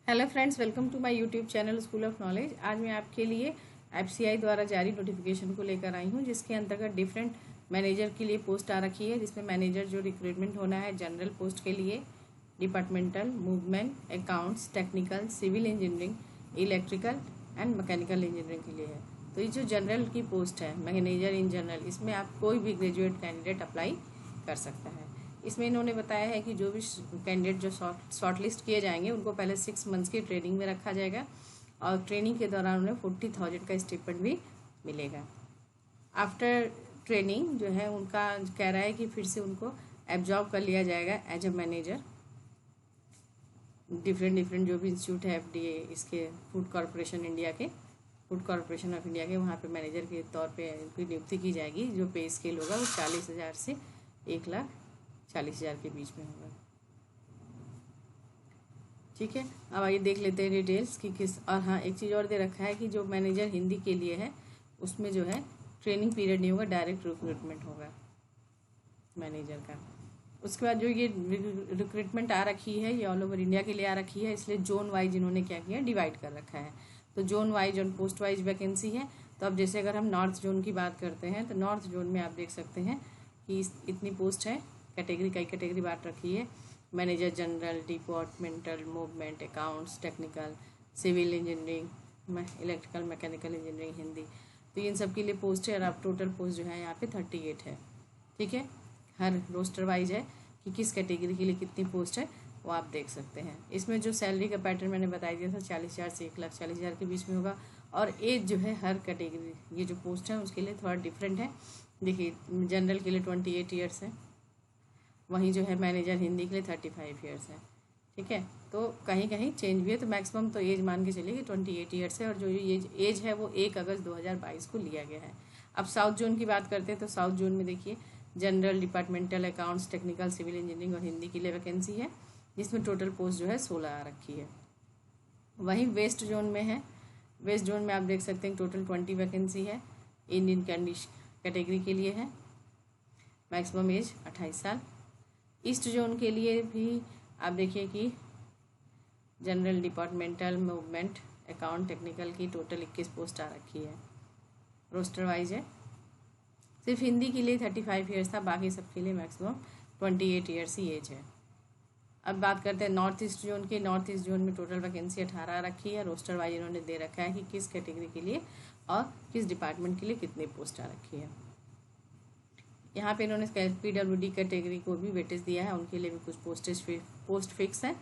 Hello friends, welcome to my YouTube channel school of knowledge. आज मैं आपके लिए एफसीआई द्वारा जारी नोटिफिकेशन को लेकर आई हूं, जिसके अंतर्गत डिफरेंट मैनेजर के लिए पोस्ट आ रखी है। जिसमें मैनेजर जो रिक्रूटमेंट होना है जनरल पोस्ट के लिए, departmental, movement, accounts, technical, civil engineering, electrical and mechanical engineering के लिए है। तो ये जो जनरल की पोस्ट है मैनेजर इन जनरल, इसमें आप कोई भी ग्रेजुएट कैंडिडेट अप्लाई कर सकता है। इसमें इन्होंने बताया है कि जो भी कैंडिडेट जो शॉर्ट लिस्ट किए जाएंगे उनको पहले 6 मंथ्स की ट्रेनिंग में रखा जाएगा और ट्रेनिंग के दौरान उन्हें 40,000 का स्टिपेंड भी मिलेगा। आफ्टर ट्रेनिंग जो है उनका कह रहा है कि फिर से उनको एब्जॉर्ब कर लिया जाएगा एज अ मैनेजर। डिफरेंट जो भी इंस्टीट्यूट है एफडीए, इसके फूड कॉरपोरेशन इंडिया के, फूड कॉरपोरेशन ऑफ इंडिया के, वहाँ पे मैनेजर के तौर पे उनकी नियुक्ति की जाएगी। जो पे स्केल होगा वो 40,000 से 1,40,000 के बीच में होगा। ठीक है, अब आइए देख लेते हैं डिटेल्स कि किस। और हाँ, एक चीज़ और दे रखा है कि जो मैनेजर हिंदी के लिए है उसमें जो है ट्रेनिंग पीरियड नहीं होगा, डायरेक्ट रिक्रूटमेंट होगा मैनेजर का। उसके बाद जो ये रिक्रूटमेंट आ रखी है ये ऑल ओवर इंडिया के लिए आ रखी है, इसलिए जोन वाइज इन्होंने क्या किया, डिवाइड कर रखा है। तो जोन वाइज और पोस्ट वाइज वैकेंसी है। तो अब जैसे अगर हम नॉर्थ जोन की बात करते हैं तो नॉर्थ जोन में आप देख सकते हैं कि इतनी पोस्ट है। कैटेगरी, कई कैटेगरी बांट रखी है। Manager general, departmental, movement, accounts, technical, civil engineering, electrical, mechanical engineering, Hindi. तो इन सब के लिए पोस्ट है। और अब टोटल पोस्ट जो है यहाँ पे 38 है। ठीक है, हर रोस्टर वाइज है कि किस कैटेगरी के लिए कितनी पोस्ट है वो आप देख सकते हैं। इसमें जो सैलरी का पैटर्न मैंने बता दिया था 40,000 से 1,40,000 के बीच में होगा। और एज जो है हर कैटेगरी, ये जो पोस्ट है उसके लिए थोड़ा डिफरेंट है। देखिए, जनरल के लिए 28 ईयर्स है, वहीं जो है मैनेजर हिंदी के लिए 35 ईयर्स है। ठीक है, तो कहीं कहीं चेंज भी है। तो मैक्सिमम तो एज मान के चलिए कि 28 ईयर्स है। और जो एज है वो 1 अगस्त 2022 को लिया गया है। अब साउथ जोन की बात करते हैं तो साउथ जोन में देखिए general, departmental, accounts, technical, civil engineering और हिंदी के लिए वैकेंसी है, जिसमें टोटल पोस्ट जो है 16 आ रखी है। वहीं वेस्ट जोन में है। वेस्ट जोन में आप देख सकते हैं टोटल 20 वैकेंसी है। इंडियन कैटेगरी के लिए है, मैक्सिमम एज 28 साल। ईस्ट जोन के लिए भी आप देखिए कि general, departmental, movement, account, technical की टोटल 21 पोस्ट आ रखी है। रोस्टर वाइज है। सिर्फ हिंदी के लिए 35 ईयर्स था, बाकी सबके लिए मैक्सिमम 28 ईयर्स ही एज है। अब बात करते हैं नॉर्थ ईस्ट जोन की। नॉर्थ ईस्ट जोन में टोटल वैकेंसी 18 रखी है। रोस्टर वाइज इन्होंने दे रखा है कि किस कैटेगरी के लिए और किस डिपार्टमेंट के लिए कितनी पोस्ट आ रखी है। यहाँ पे इन्होंने PWD कैटेगरी को भी वेटेज दिया है, उनके लिए भी कुछ पोस्ट फिक्स है,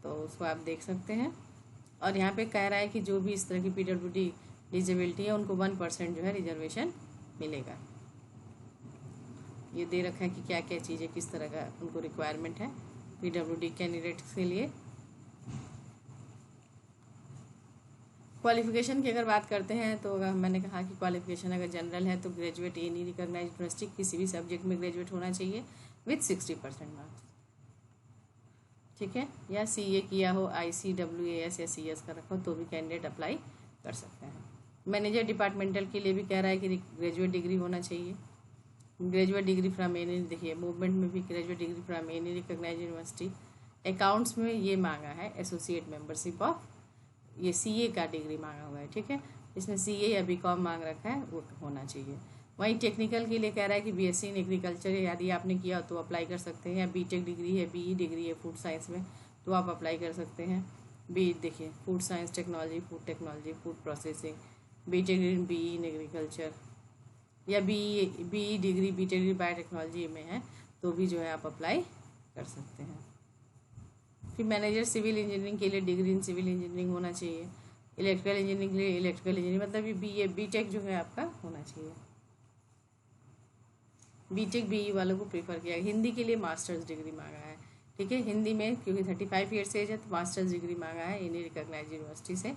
तो उसको आप देख सकते हैं। और यहाँ पे कह रहा है कि जो भी इस तरह की PWD डिजेबिलिटी है उनको 1% जो है रिजर्वेशन मिलेगा। ये दे रखा है कि क्या क्या चीज़ें, किस तरह का उनको रिक्वायरमेंट है PWD कैंडिडेट्स के लिए। क्वालिफिकेशन की अगर बात करते हैं तो मैंने कहा कि क्वालिफिकेशन अगर जनरल है तो ग्रेजुएट एनी रिकॉग्नाइज्ड यूनिवर्सिटी किसी भी सब्जेक्ट में ग्रेजुएट होना चाहिए विथ 60% मार्क्स। ठीक है, या CA किया हो, ICWAS या CS का रखा हो तो भी कैंडिडेट अप्लाई कर सकते हैं। मैनेजर डिपार्टमेंटल के लिए भी कह रहा है कि ग्रेजुएट डिग्री होना चाहिए। ग्रेजुएट डिग्री फ्रॉम एनी, देखिए मूवमेंट में भी graduate degree from any recognised university. Accounts में ये मांगा है एसोसिएट मेंबरशिप ऑफ, ये CA का डिग्री मांगा हुआ है। ठीक है, इसमें CA या BCom मांग रखा है, वो होना चाहिए। वहीं टेक्निकल के लिए कह रहा है कि BSc इन एग्रीकल्चर यदि आपने किया तो अप्लाई कर सकते हैं, या BTech डिग्री है, BE डिग्री है फूड साइंस में तो आप अप्लाई कर सकते हैं। देखिए food science technology, food technology, food processing, BTech degree BE in agriculture, या BE degree, BTech degree biotechnology में है तो भी जो है आप अप्लाई कर सकते हैं। फिर मैनेजर सिविल इंजीनियरिंग के लिए डिग्री इन सिविल इंजीनियरिंग होना चाहिए। इलेक्ट्रिकल इंजीनियरिंग के लिए इलेक्ट्रिकल इंजीनियरिंग, मतलब ये BTech जो है आपका होना चाहिए। BTech BE वालों को प्रीफर किया। हिंदी के लिए मास्टर्स डिग्री मांगा है। ठीक है, हिंदी में क्योंकि 35 ईयर्स एज है तो मास्टर्स डिग्री मांगा है एनी रिकॉग्नाइज्ड यूनिवर्सिटी से।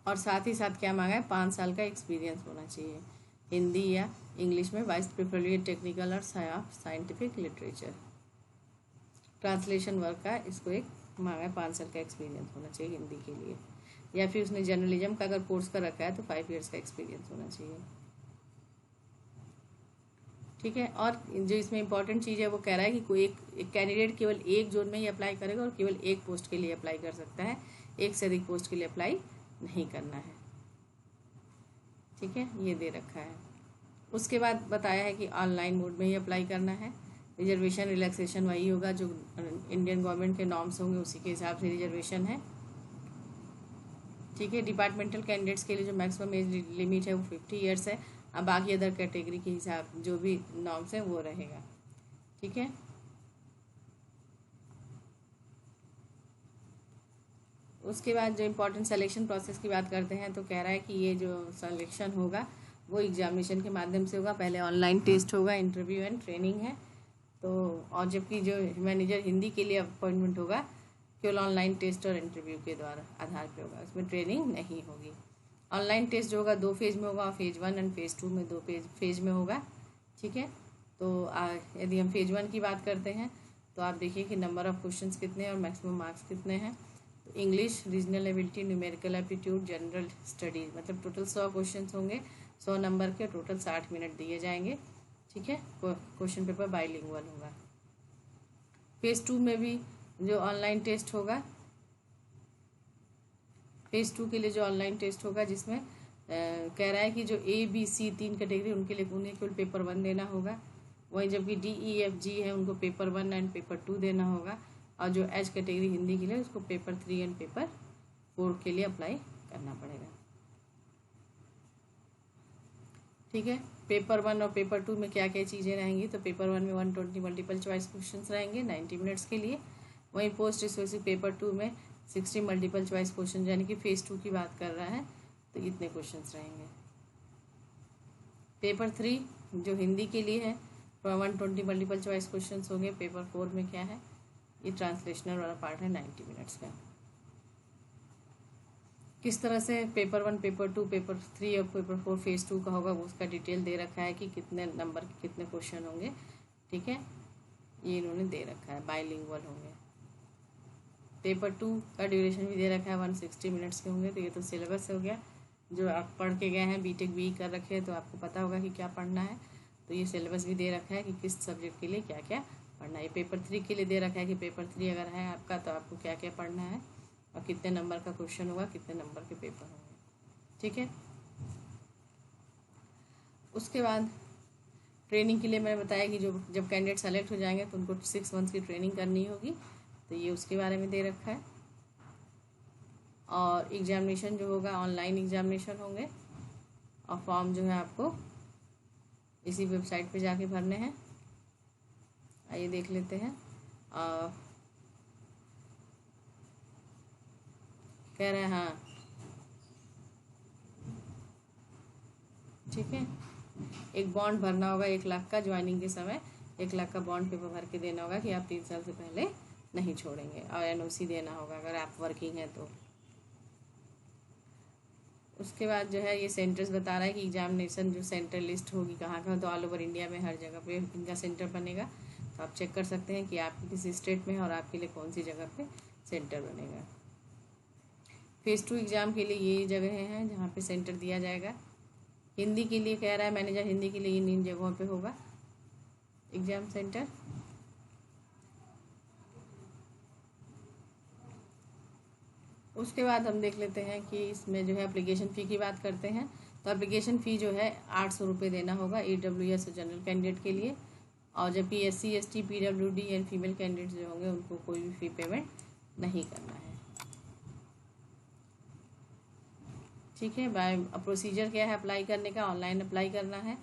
और साथ ही साथ क्या मांगा है, 5 साल का एक्सपीरियंस होना चाहिए हिंदी या इंग्लिश में, वाइस प्रिफरली टेक्निकल और साइंटिफिक लिटरेचर। ट्रांसलेशन वर्क का इसको एक मांगा है, 5 साल का एक्सपीरियंस होना चाहिए हिंदी के लिए। या फिर उसने जर्नलिज्म का अगर कोर्स कर रखा है तो 5 ईयर्स का एक्सपीरियंस होना चाहिए। ठीक है। और जो इसमें इंपॉर्टेंट चीज़ है वो कह रहा है कि कोई एक कैंडिडेट केवल एक जोन में ही अप्लाई करेगा और केवल एक पोस्ट के लिए अप्लाई कर सकता है, एक से अधिक पोस्ट के लिए अप्लाई नहीं करना है। ठीक है, ये दे रखा है। उसके बाद बताया है कि ऑनलाइन मोड में ही अप्लाई करना है। रिजर्वेशन रिलैक्सेशन वही होगा जो इंडियन गवर्नमेंट के नॉर्म्स होंगे उसी के हिसाब से रिजर्वेशन है। ठीक है, डिपार्टमेंटल कैंडिडेट्स के लिए जो मैक्सिमम एज लिमिट है वो 50 ईयर्स है। अब बाकी अदर कैटेगरी के हिसाब जो भी नॉर्म्स हैं वो रहेगा। ठीक है, उसके बाद जो इम्पोर्टेंट सिलेक्शन प्रोसेस की बात करते हैं तो कह रहा है कि ये जो सिलेक्शन होगा वो एग्जामिनेशन के माध्यम से होगा। पहले ऑनलाइन टेस्ट होगा, इंटरव्यू एंड ट्रेनिंग है। तो और जबकि जो मैनेजर हिंदी के लिए अपॉइंटमेंट होगा केवल ऑनलाइन टेस्ट और इंटरव्यू के द्वारा आधार पे होगा, उसमें ट्रेनिंग नहीं होगी। ऑनलाइन टेस्ट जो होगा 2 फेज में होगा, फेज 1 एंड फेज 2 में 2 फेज में होगा। ठीक है, तो यदि हम फेज 1 की बात करते हैं तो आप देखिए कि नंबर ऑफ क्वेश्चंस कितने हैं और मैक्सिमम मार्क्स कितने हैं। तो English, regional ability, numerical aptitude, general studies, मतलब टोटल 100 क्वेश्चन होंगे, 100 नंबर के, टोटल 60 मिनट दिए जाएंगे। ठीक है, क्वेश्चन पेपर बाइलिंगुअल होगा। फेज 2 में भी जो ऑनलाइन टेस्ट होगा, फेज 2 के लिए जो ऑनलाइन टेस्ट होगा जिसमें कह रहा है कि जो ABC 3 कैटेगरी उनके लिए उन्हें केवल पेपर 1 देना होगा। वहीं जबकि DEFG है उनको पेपर 1 एंड पेपर 2 देना होगा। और जो H कैटेगरी हिंदी के लिए उसको पेपर 3 एंड पेपर 4 के लिए अप्लाई करना पड़ेगा। ठीक है, पेपर 1 और पेपर 2 में क्या क्या चीज़ें रहेंगी, तो पेपर 1 में 120 मल्टीपल चॉइस क्वेश्चंस रहेंगे 90 मिनट्स के लिए। वहीं पोस्ट स्पेसिफिक पेपर 2 में 60 मल्टीपल चॉइस क्वेश्चन, यानी कि फेज 2 की बात कर रहा है तो इतने क्वेश्चंस रहेंगे। पेपर 3 जो हिंदी के लिए है 120 मल्टीपल चॉइस क्वेश्चंस होंगे। पेपर 4 में क्या है, ये ट्रांसलेशनल वाला पार्ट है 90 मिनट्स का। किस तरह से पेपर 1, पेपर 2, पेपर 3 और पेपर 4 फेज 2 का होगा वो उसका डिटेल दे रखा है कि कितने नंबर के कितने क्वेश्चन होंगे। ठीक है, ये इन्होंने दे रखा है, बाइलिंगुअल होंगे। पेपर 2 का ड्यूरेशन भी दे रखा है 160 मिनट्स के होंगे। तो ये तो सिलेबस हो गया, जो आप पढ़ के गए हैं, बीटेक BE कर रखे हैं तो आपको पता होगा कि क्या पढ़ना है। तो ये सिलेबस भी दे रखा है कि किस सब्जेक्ट के लिए क्या क्या पढ़ना है। पेपर 3 के लिए दे रखा है कि पेपर 3 अगर है आपका तो आपको क्या क्या पढ़ना है और कितने नंबर का क्वेश्चन होगा, कितने नंबर के पेपर होंगे। ठीक है, उसके बाद ट्रेनिंग के लिए मैंने बताया कि जो जब कैंडिडेट सेलेक्ट हो जाएंगे तो उनको 6 मंथ्स की ट्रेनिंग करनी होगी, तो ये उसके बारे में दे रखा है। और एग्जामिनेशन जो होगा ऑनलाइन एग्जामिनेशन होंगे और फॉर्म जो है आपको इसी वेबसाइट पे जाके भरने हैं। आइए देख लेते हैं। कह रहे हैं हाँ, ठीक है, एक बॉन्ड भरना होगा 1 लाख का ज्वाइनिंग के समय। 1 लाख का बॉन्ड पेपर भर के देना होगा कि आप 3 साल से पहले नहीं छोड़ेंगे। और NOC देना होगा अगर आप वर्किंग हैं तो। उसके बाद जो है ये सेंटर्स बता रहा है कि एग्जामिनेशन जो सेंटर लिस्ट होगी कहाँ कहाँ, तो ऑल ओवर इंडिया में हर जगह पे इनका सेंटर बनेगा। तो आप चेक कर सकते हैं कि आप किस स्टेट में है और आपके लिए कौन सी जगह पे सेंटर बनेगा। फेज 2 एग्ज़ाम के लिए ये जगह हैं जहाँ पे सेंटर दिया जाएगा। हिंदी के लिए कह रहा है मैनेजर हिंदी के लिए इन जगहों पे होगा एग्ज़ाम सेंटर। उसके बाद हम देख लेते हैं कि इसमें जो है एप्लीकेशन फ़ी की बात करते हैं। तो एप्लीकेशन फ़ी जो है 800 रुपये देना होगा EWS और जनरल कैंडिडेट के लिए। और जबकि SC ST PWD and female candidates जो होंगे उनको कोई भी फ़ी पेमेंट नहीं करना है। ठीक है, बाय प्रोसीजर क्या है अप्लाई करने का, ऑनलाइन अप्लाई करना है।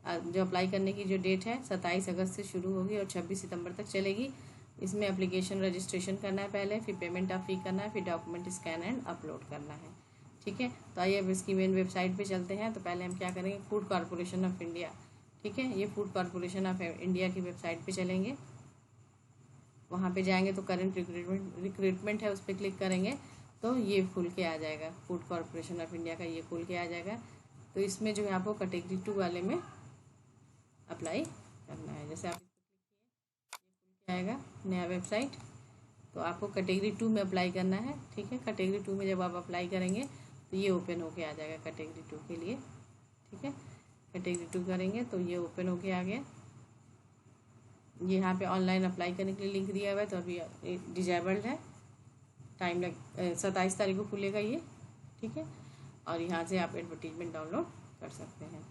जो अप्लाई करने की जो डेट है 27 अगस्त से शुरू होगी और 26 सितंबर तक चलेगी। इसमें एप्लीकेशन रजिस्ट्रेशन करना है पहले, फिर पेमेंट ऑफ फ़ी करना है, फिर डॉक्यूमेंट स्कैन एंड अपलोड करना है। ठीक है, तो आइए अब इसकी मेन वेबसाइट पे चलते हैं। तो पहले हम क्या करेंगे, फूड कॉरपोरेशन ऑफ इंडिया। ठीक है, ये फूड कॉरपोरेशन ऑफ इंडिया की वेबसाइट पे चलेंगे। वहाँ पे जाएंगे तो करंट रिक्रूटमेंट है उस पर क्लिक करेंगे तो ये खुल के आ जाएगा, फूड कॉरपोरेशन ऑफ इंडिया का ये खुल के आ जाएगा। तो इसमें जो है आपको कैटेगरी 2 वाले में अप्लाई करना है। जैसे आप इसको क्लिक किए ये खुल के आएगा नया वेबसाइट, तो आपको कैटेगरी 2 में अप्लाई करना है। ठीक है, कैटेगरी 2 में जब आप अप्लाई करेंगे तो ये ओपन होके आ जाएगा कैटेगरी 2 के लिए। ठीक है, कैटेगरी 2 करेंगे तो ये ओपन होके आ गया। ये यहाँ पे ऑनलाइन अप्लाई करने के लिए लिंक दिया हुआ है, तो अभी डिजेबल्ड है। टाइम लग 27 तारीख को खुलेगा ये, ठीक है। और यहाँ से आप एडवर्टीजमेंट डाउनलोड कर सकते हैं।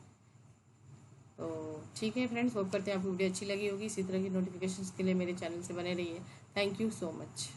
तो ठीक है फ्रेंड्स, होप करते हैं आपको वीडियो अच्छी लगी होगी। इसी तरह की नोटिफिकेशंस के लिए मेरे चैनल से बने रहिए। Thank you so much.